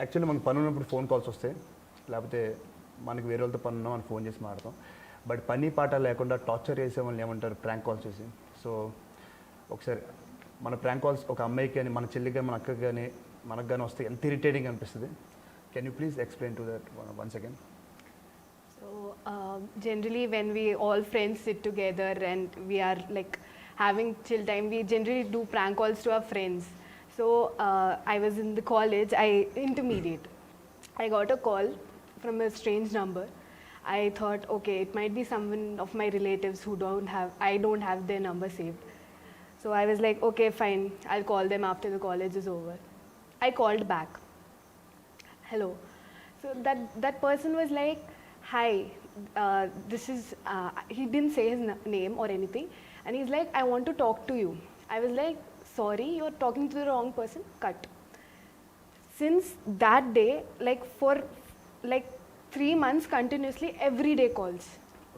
Actually మనకు పని ఉన్నప్పుడు ఫోన్ కాల్స్ వస్తాయి, లేకపోతే మనకి వేరే వాళ్ళతో పని ఉన్నా మనం ఫోన్ చేసి మాడతాం. బట్ పని పాట లేకుండా టార్చర్ చేసే వాళ్ళని ఏమంటారు, ప్రాంక్ కాల్స్ చేసి. సో ఒకసారి మన ప్రాంక్ కాల్స్ ఒక అమ్మాయికి కానీ మన చెల్లికి కానీ మన అక్కకి కానీ మనకు కానీ వస్తే ఎంత ఇరిటేటింగ్ అనిపిస్తుంది. Can you please explain to that once again? So generally when we all friends sit together and we are like having chill time, we generally do prank calls to our friends. So I was in the college, intermediate. I got a call from a strange number. I thought, okay, it might be someone of my relatives who I don't have their number saved. So I was like, okay, fine, I'll call them after the college is over. I called back. Hello. So that person was like, hi, this is, he didn't say his name or anything. And he's like, I want to talk to you. I was like, sorry, you're talking to the wrong person. Cut. Since that day, like for like 3 months continuously, every day calls.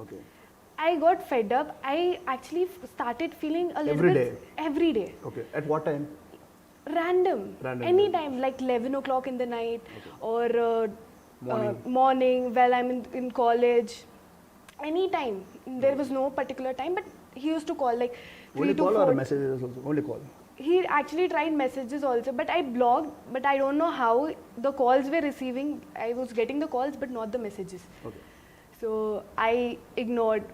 Okay. I got fed up. I actually started feeling a little bit. Every day. Okay. At what time? Random. Anytime, like 11 o'clock in the night, or morning while I'm in college. Anytime. There was no particular time, but he used to call like 3 only to 4. Only call or messages also? Only call. He actually tried messages also, but I blocked. But I don't know how the calls were receiving. I was getting the calls, but not the messages. Okay. So I ignored.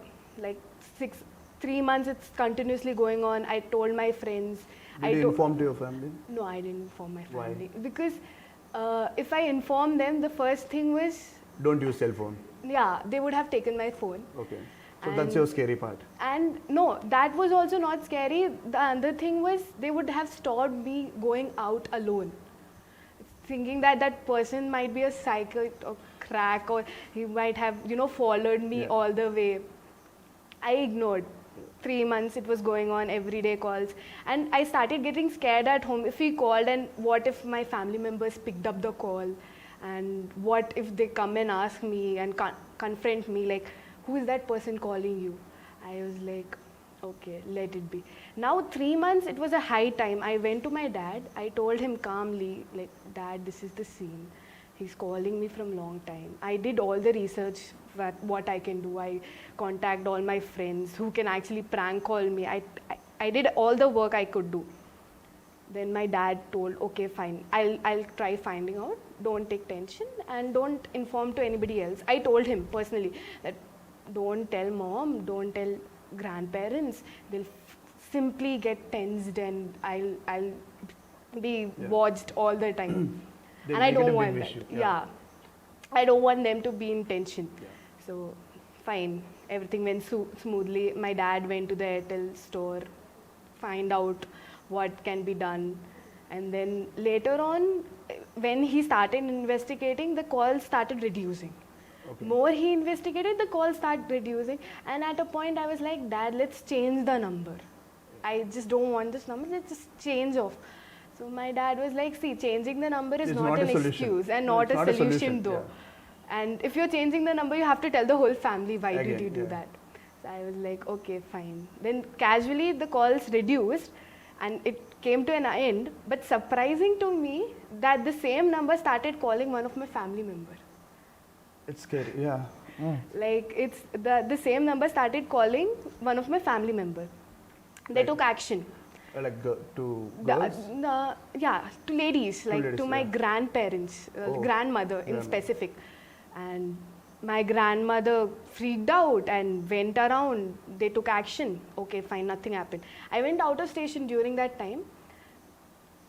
Like 3 months, it's continuously going on. I told my friends. Did you inform to your family? No, I didn't inform my family. Why? Because if I informed them, the first thing was, don't use cell phone. Yeah, they would have taken my phone. Okay. So that's your scary part. And no, that was also not scary. The other thing was, they would have stopped me going out alone, thinking that that person might be a psycho or crack, or he might have, followed me all the way. I ignored. 3 months it was going on, everyday calls. And I started getting scared at home. If he called, and what if my family members picked up the call? And what if they come and ask me and confront me, like, who is that person calling you? I was like, okay, let it be. Now 3 months, it was a high time. I went to my dad. I told him calmly, like, Dad, this is the scene. He's calling me from long time. I did all the research, what I can do. I contact all my friends who can actually prank call me. I did all the work I could do. Then my dad told, okay, fine, I'll try finding out. Don't take tension and don't inform to anybody else. I told him personally that don't tell mom, don't tell grandparents. They'll simply get tensed and I'll be watched all the time. And I don't want that. Yeah. I don't want them to be in tension. Yeah. So, fine. Everything went smoothly. My dad went to the Airtel store, find out what can be done. And then later on, when he started investigating, the calls started reducing. Okay. More he investigated, the calls started reducing. And at a point, I was like, Dad, let's change the number. I just don't want this number. Let's just change off. So my dad was like, see, changing the number is not an excuse and not a solution though. Yeah. And if you're changing the number, you have to tell the whole family, why did you do that? So I was like, okay, fine. Then casually the calls reduced and it came to an end. But surprising to me that the same number started calling one of my family members. It's scary, yeah. Like it's the same number started calling one of my family members. They took action. Like to girls? To ladies, like ladies, to my grandparents, grandmother in specific. And my grandmother freaked out and went around. They took action. Okay, fine, nothing happened. I went out of station during that time,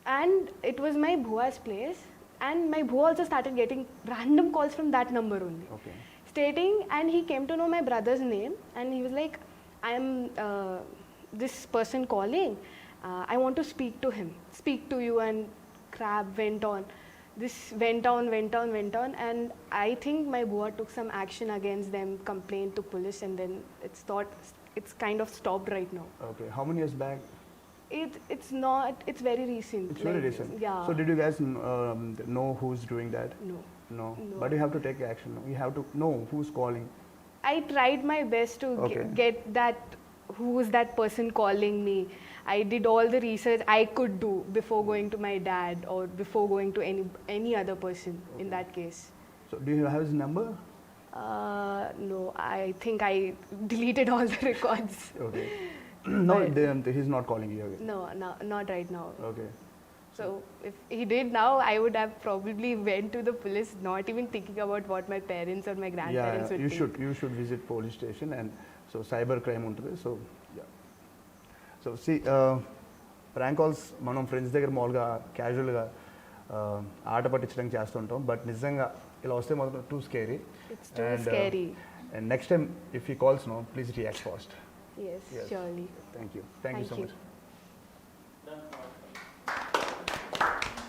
and it was my bhua's place. And my bhua also started getting random calls from that number only. Okay. Stating, and he came to know my brother's name, and he was like, I am this person calling. I want to speak to him, speak to you. And crap went on. This went on, and I think my bua took some action against them, complained to police, and then it's kind of stopped right now. Okay, how many years back? It's very recent. It's very recent. Yeah. So did you guys know who's doing that? No. But you have to take action. You have to know who's calling. I tried my best to get that who is that person calling me. I did all the research I could do before going to my dad or before going to any other person in that case. So do you have his number? No, I think I deleted all the records. Okay. No, But- he's not calling you again. No, not right now. Okay. So if he did now, I would have probably went to the police, not even thinking about what my parents or my grandparents would you think. should visit police station, and so cyber crime ఉంటుంది. So so see prank calls మనం friends దగ్గర మామూలుగా క్యాజువల్గా ఆట పట్టించడానికి చేస్తుంటాం, but నిజంగా ఇలా వస్తే మాత్రం too scary. It's too scary. And next time if he calls no please react fast. Yes, surely. Thank you so much.